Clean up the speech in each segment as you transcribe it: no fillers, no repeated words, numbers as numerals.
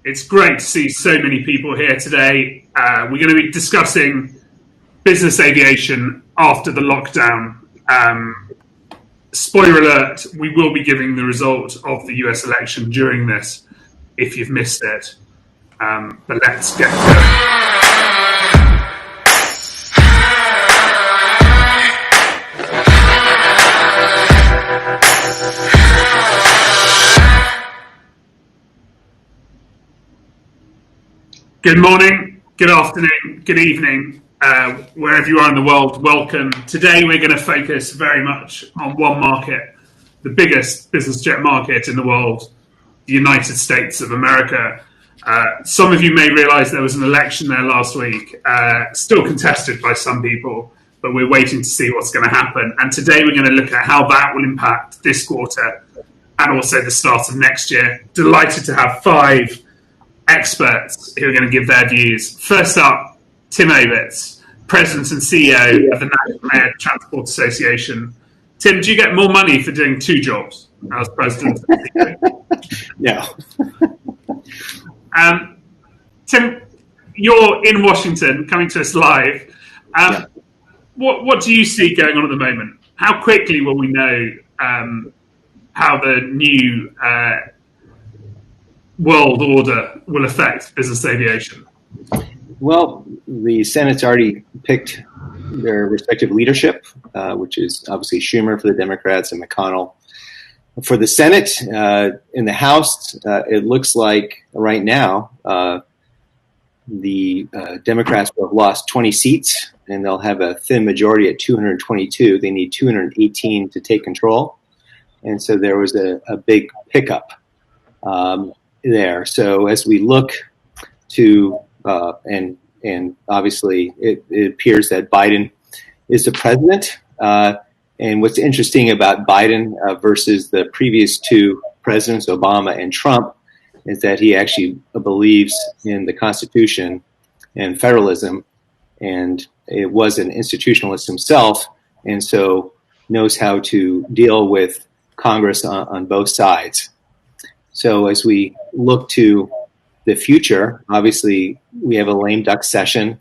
It's great to see so many people here today. We're going to be discussing business aviation after the lockdown. Spoiler alert, we will be giving the result of the US election during this, if you've missed it. But let's get going. Good morning, good afternoon, good evening, wherever you are in the world, welcome. Today we're going to focus very much on one market, the biggest business jet market in the world, the United States of America. Some of you may realize there was an election there last week, still contested by some people, but we're waiting to see what's going to happen. And today we're going to look at how that will impact this quarter and also the start of next year. Delighted to have five experts who are going to give their views. First up, Tim Obitts, President and CEO of the National Air Transport Association. Tim, do you get more money for doing two jobs as President and CEO? No. Tim, you're in Washington, coming to us live. What do you see going on at the moment? How quickly will we know how the new world order will affect business aviation? Well, the Senate's already picked their respective leadership, which is obviously Schumer for the Democrats and McConnell for the Senate. In the House, it looks like right now the Democrats will have lost 20 seats, and they'll have a thin majority at 222. They need 218 to take control. And so there was a big pickup there. So as we look to, and obviously it appears that Biden is the president. And what's interesting about Biden versus the previous two presidents, Obama and Trump, is that he actually believes in the Constitution and federalism, and it was an institutionalist himself, and so knows how to deal with Congress on both sides. So as we look to the future, obviously we have a lame duck session,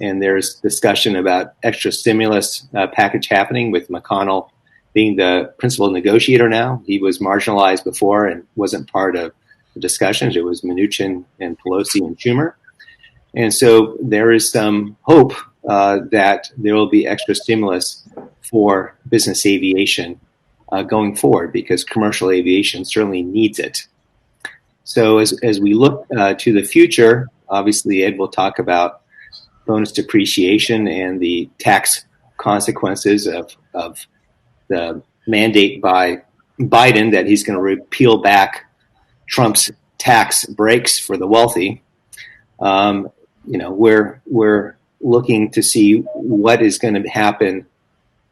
and there's discussion about extra stimulus package happening with McConnell being the principal negotiator now. He was marginalized before and wasn't part of the discussions. It was Mnuchin and Pelosi and Schumer. And so there is some hope that there will be extra stimulus for business aviation going forward, because commercial aviation certainly needs it. So as we look to the future, obviously Ed will talk about bonus depreciation and the tax consequences of the mandate by Biden that he's going to repeal back Trump's tax breaks for the wealthy. We're looking to see what is going to happen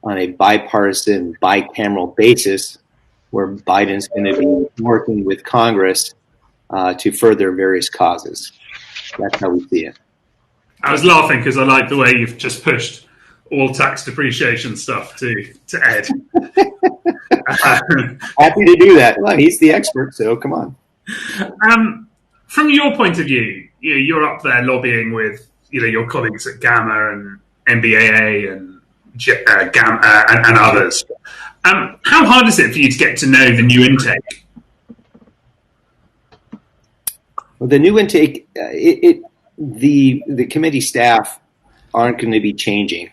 on a bipartisan, bicameral basis, where Biden's going to be working with Congress to further various causes. That's how we see it. I was laughing because I like the way you've just pushed all tax depreciation stuff to Ed. Happy to do that. Well, he's the expert, so come on. From your point of view, you're up there lobbying with your colleagues at GAMA and MBAA and GAMA and others. How hard is it for you to get to know the new intake? Well, the new intake, the committee staff aren't going to be changing.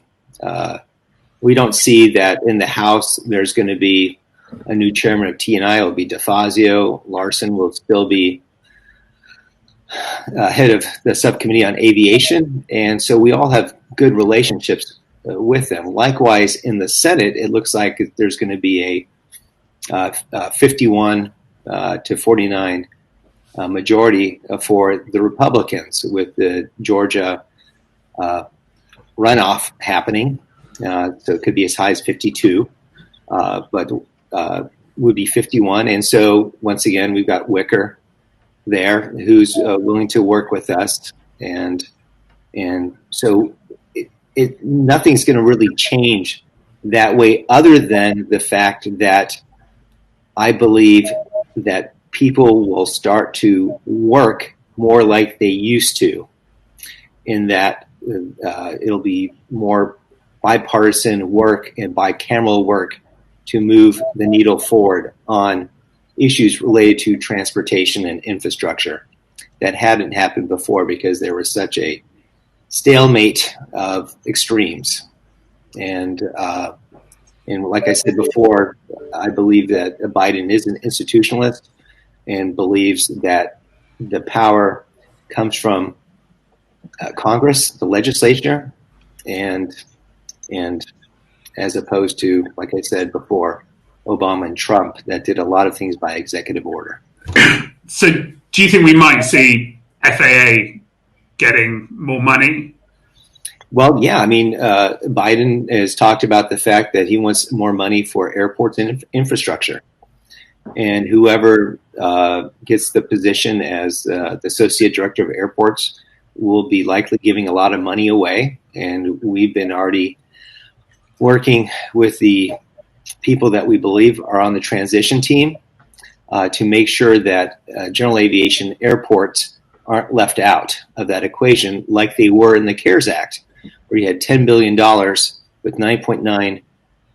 We don't see that in the House. There's going to be a new chairman of T&I. It'll be DeFazio. Larson will still be head of the subcommittee on aviation, and so we all have good relationships with them. Likewise, in the Senate, it looks like there's going to be a 51 to 49 majority for the Republicans, with the Georgia runoff happening. So it could be as high as 52, but would be 51. And so once again, we've got Wicker there who's willing to work with us. And so nothing's going to really change that way, other than the fact that I believe that people will start to work more like they used to, in that it'll be more bipartisan work and bicameral work to move the needle forward on issues related to transportation and infrastructure that hadn't happened before because there was such a stalemate of extremes. And like I said before, I believe that Biden is an institutionalist and believes that the power comes from Congress, the legislature, and as opposed to, like I said before, Obama and Trump that did a lot of things by executive order. So do you think we might see FAA getting more money? Well, yeah. I mean, Biden has talked about the fact that he wants more money for airports and infrastructure. And whoever gets the position as the associate director of airports will be likely giving a lot of money away. And we've been already working with the people that we believe are on the transition team to make sure that general aviation airports aren't left out of that equation like they were in the CARES Act, where you had $10 billion with $9.9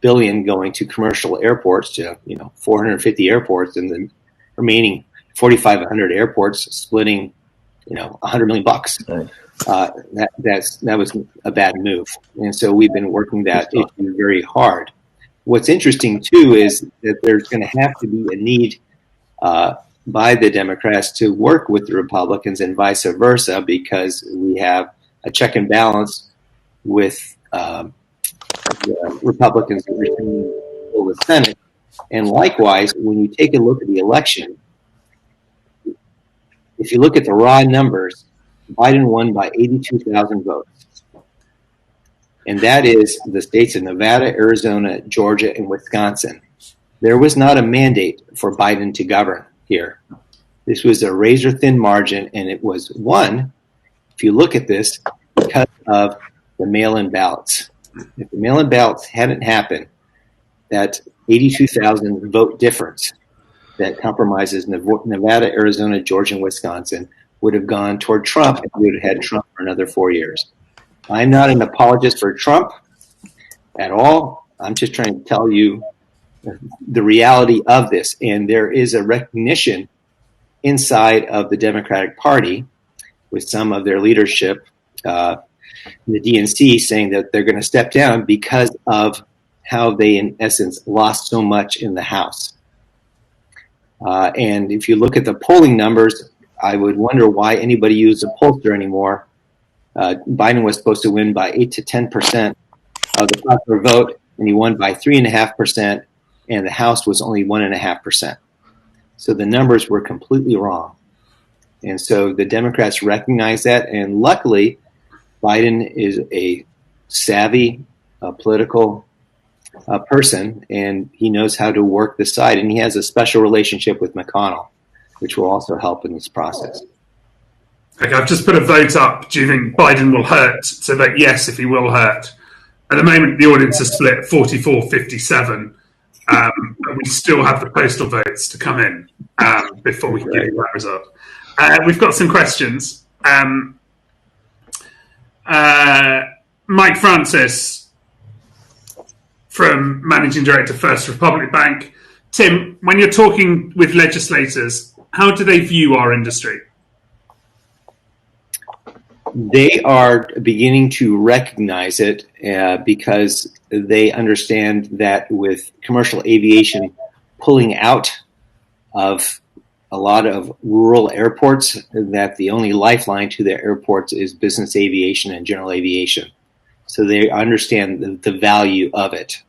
billion going to commercial airports, to 450 airports, and the remaining 4,500 airports splitting $100 million bucks. That was a bad move, and so we've been working that issue very hard. What's interesting too is that there's going to have to be a need by the Democrats to work with the Republicans and vice versa, because we have a check and balance with the Republicans that control the Senate, and likewise, when you take a look at the election, if you look at the raw numbers, Biden won by 82,000 votes. And that is the states of Nevada, Arizona, Georgia, and Wisconsin. There was not a mandate for Biden to govern here. This was a razor-thin margin, and it was won, if you look at this, because of the mail-in ballots. If the mail-in ballots hadn't happened, that 82,000 vote difference that compromises Nevada, Arizona, Georgia, and Wisconsin would have gone toward Trump, and we would have had Trump for another 4 years. I'm not an apologist for Trump at all. I'm just trying to tell you the reality of this. And there is a recognition inside of the Democratic Party with some of their leadership, the DNC, saying that they're going to step down because of how they, in essence, lost so much in the House. And if you look at the polling numbers, I would wonder why anybody uses a pollster anymore. Biden was supposed to win by 8 to 10% of the popular vote, and he won by 3.5%, and the House was only 1.5%. So the numbers were completely wrong. And so the Democrats recognize that, and luckily, Biden is a savvy political person, and he knows how to work the side, and he has a special relationship with McConnell, which will also help in this process. Okay, I've just put a vote up. Do you think Biden will hurt? So that yes, if he will hurt. At the moment, the audience is split 44-57. But we still have the postal votes to come in before we can give you that result. We've got some questions. Mike Francis from Managing Director, First Republic Bank. Tim, when you're talking with legislators, how do they view our industry? They are beginning to recognize it because they understand that with commercial aviation pulling out of a lot of rural airports, that the only lifeline to their airports is business aviation and general aviation. So they understand the value of it,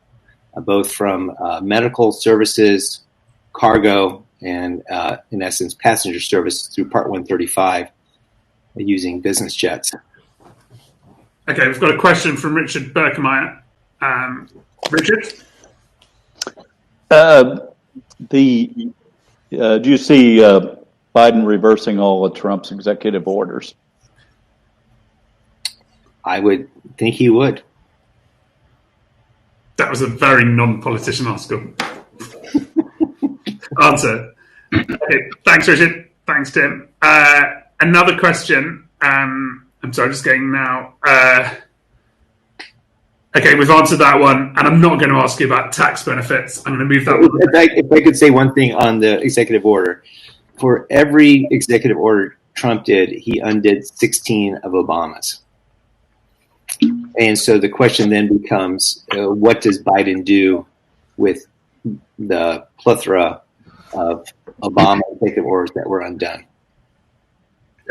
both from medical services, cargo, and in essence, passenger service through Part 135 using business jets. Okay, we've got a question from Richard Berkemeyer. Richard? Do you see Biden reversing all of Trump's executive orders? I would think he would. That was a very non-politician answer. Okay, thanks, Richard. Thanks, Tim. another question. I'm sorry, just getting now. Okay, we've answered that one, and I'm not going to ask you about tax benefits. I'm going to move that one. If I could say one thing on the executive order. For every executive order Trump did, he undid 16 of Obama's. And so the question then becomes, what does Biden do with the plethora of Obama executive orders that were undone?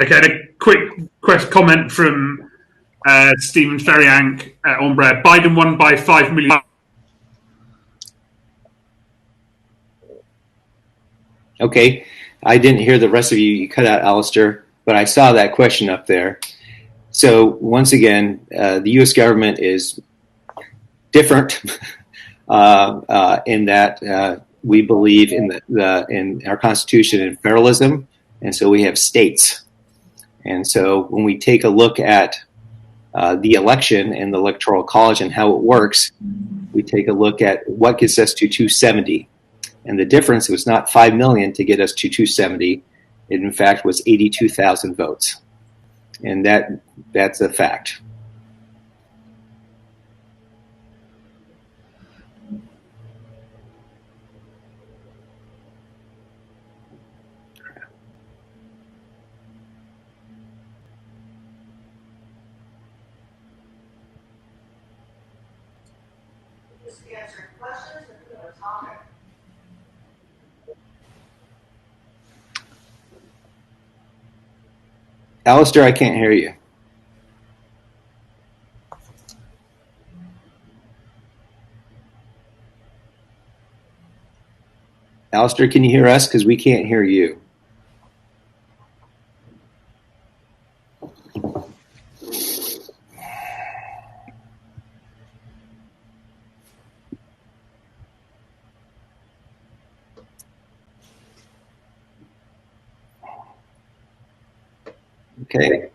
Okay, and a quick comment from Stephen Ferriank on Brad. Biden won by 5 million. Okay, I didn't hear the rest of you. You cut out, Alistair, but I saw that question up there. So once again, the U.S. government is different in that we believe in our Constitution in federalism, and so we have states. And so when we take a look at the election and the Electoral College and how it works, we take a look at what gets us to 270. And the difference was not 5 million to get us to 270. It, in fact, was 82,000 votes. And that's a fact. Alistair, I can't hear you. Alistair, can you hear us? Because we can't hear you. Okay.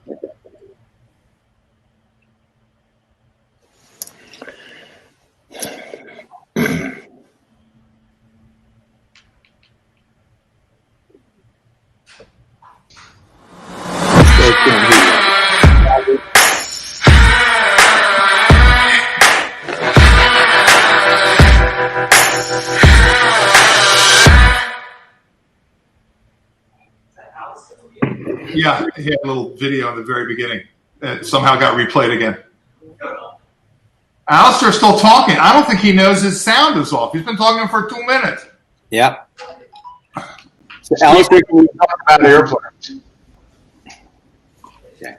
Yeah, he had a little video in the very beginning. It somehow got replayed again. Alistair's still talking. I don't think he knows his sound is off. He's been talking for 2 minutes. Yeah. So Alistair, can we talk about airplanes? Okay.